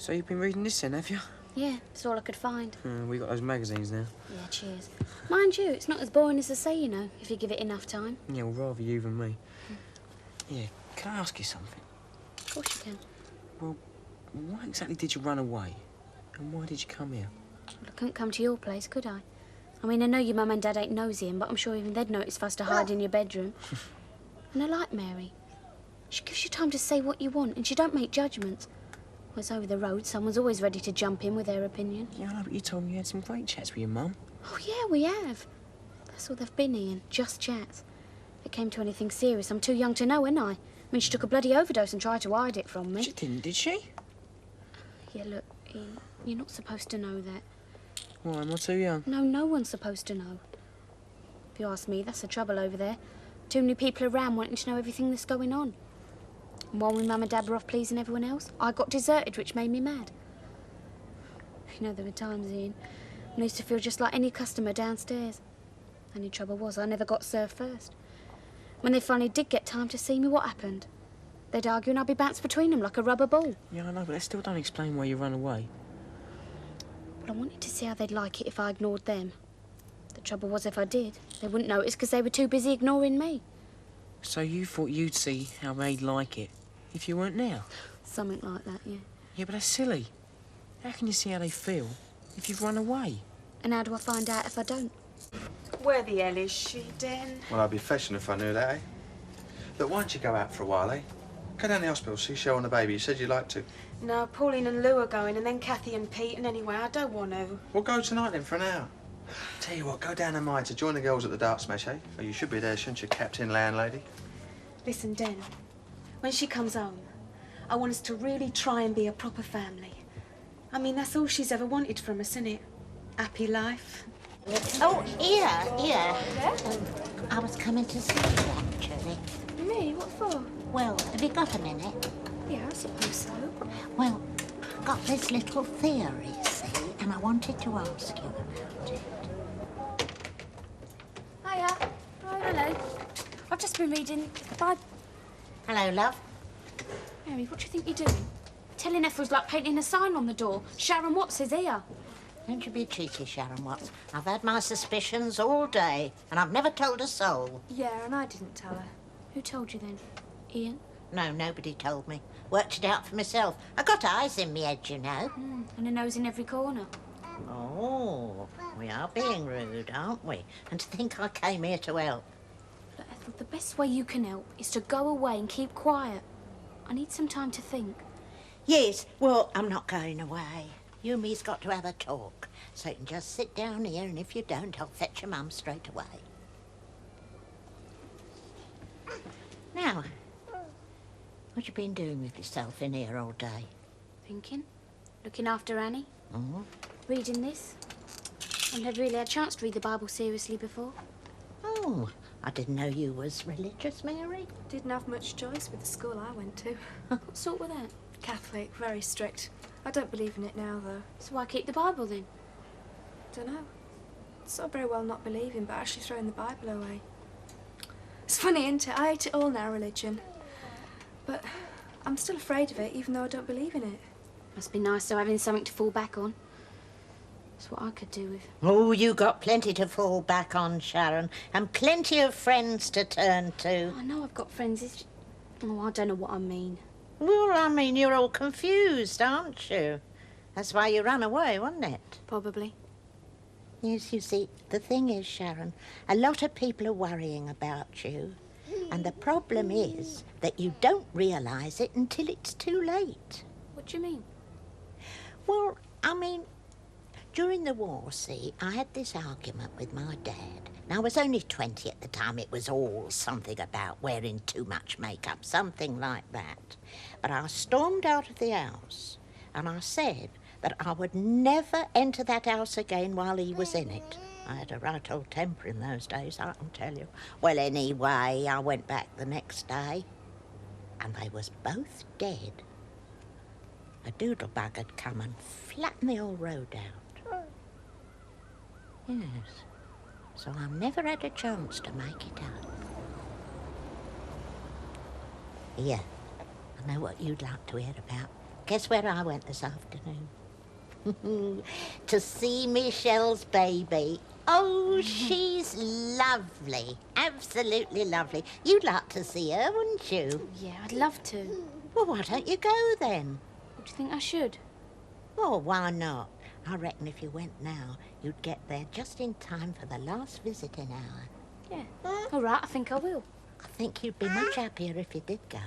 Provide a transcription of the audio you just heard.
So you've been reading this then, have you? Yeah, it's all I could find. We got those magazines now. Yeah, cheers. Mind you, it's not as boring as they say, you know, if you give it enough time. Yeah, well, rather you than me. Yeah, can I ask you something? Of course you can. Well, why exactly did you run away? And why did you come here? Well, I couldn't come to your place, could I? I mean, I know your mum and dad ain't nosying, but I'm sure even they'd notice fuss to hide in your bedroom. And I like Mary. She gives you time to say what you want, and she don't make judgments. Whereas over the road, someone's always ready to jump in with their opinion. Yeah, I know, but you told me you had some great chats with your mum. Oh, yeah, we have. That's all they've been, Ian, just chats. If it came to anything serious, I'm too young to know, ain't I? I mean, she took a bloody overdose and tried to hide it from me. She didn't, did she? Yeah, look, Ian, you're not supposed to know that. Why, am I too young? No, no one's supposed to know. If you ask me, that's the trouble over there. Too many people around wanting to know everything that's going on. And while my mum and dad were off pleasing everyone else, I got deserted, which made me mad. You know, there were times, Ian, when I used to feel just like any customer downstairs. Only trouble was, I never got served first. When they finally did get time to see me, what happened? They'd argue and I'd be bounced between them like a rubber ball. Yeah, I know, but that still don't explain why you ran away. But I wanted to see how they'd like it if I ignored them. The trouble was, if I did, they wouldn't notice because they were too busy ignoring me. So you thought you'd see how they'd like it if you weren't now? Something like that, yeah. Yeah, but that's silly. How can you see how they feel if you've run away? And how do I find out if I don't? Where the hell is she, Den? Well, I'd be fashioned if I knew that, eh? Look, why don't you go out for a while, eh? Go down the hospital, see Sharon and the baby. You said you'd like to. No, Pauline and Lou are going, and then Kathy and Pete, and anyway, I don't want to. Well, go tonight then for an hour. Tell you what, go down to mine to join the girls at the dart smash, eh? Oh, you should be there, shouldn't you, Captain Landlady? Listen, Den, when she comes home, I want us to really try and be a proper family. I mean, that's all she's ever wanted from us, isn't it? Happy life. Oh, here. I was coming to see you, actually. Me? What for? Well, have you got a minute? Yeah, I suppose so. Well, I've got this little theory, see, and I wanted to ask you about it. Hiya. Oh, hello. I've just been reading the Bible. Hello, love. Mary, what do you think you're doing? Telling Ethel's like painting a sign on the door. Sharon Watts is here. Don't you be cheeky, Sharon Watts. I've had my suspicions all day, and I've never told a soul. Yeah, and I didn't tell her. Who told you then? Ian? No, nobody told me. Worked it out for myself. I got eyes in me head, you know. And a nose in every corner. Oh, we are being rude, aren't we? And to think I came here to help. Look, Ethel, the best way you can help is to go away and keep quiet. I need some time to think. Yes, well, I'm not going away. You and me's got to have a talk. So you can just sit down here, and if you don't, I'll fetch your mum straight away. Now, what you been doing with yourself in here all day? Thinking. Looking after Annie. Mm-hmm. Reading this. I've never really had a chance to read the Bible seriously before. Oh, I didn't know you was religious, Mary. Didn't have much choice with the school I went to. What sort were that? Catholic, very strict. I don't believe in it now, though. So why keep the Bible then? Don't know. It's not very well not believing, but actually throwing the Bible away. It's funny, isn't it? I hate it all now, religion. But I'm still afraid of it, even though I don't believe in it. Must be nice though, having something to fall back on. That's what I could do with. Oh, you got plenty to fall back on, Sharon, and plenty of friends to turn to. I know I've got friends. It's just... Oh, I don't know what I mean. Well, I mean, you're all confused, aren't you? That's why you ran away, wasn't it? Probably. Yes, you see, the thing is, Sharon, a lot of people are worrying about you. And the problem is that you don't realise it until it's too late. What do you mean? Well, I mean, during the war, see, I had this argument with my dad. Now, I was only 20 at the time. It was all something about wearing too much makeup, something like that. But I stormed out of the house and I said that I would never enter that house again while he was in it. I had a right old temper in those days, I can tell you. Well, anyway, I went back the next day and they was both dead. A doodlebug had come and flattened the old road out. Yes. So I've never had a chance to make it up. Here, I know what you'd like to hear about. Guess where I went this afternoon? To see Michelle's baby. Oh, she's lovely. Absolutely lovely. You'd like to see her, wouldn't you? Yeah, I'd love to. Well, why don't you go then? Do you think I should? Oh, why not? I reckon if you went now, you'd get there just in time for the last visiting hour. Yeah. All right, I think I will. I think you'd be much happier if you did go.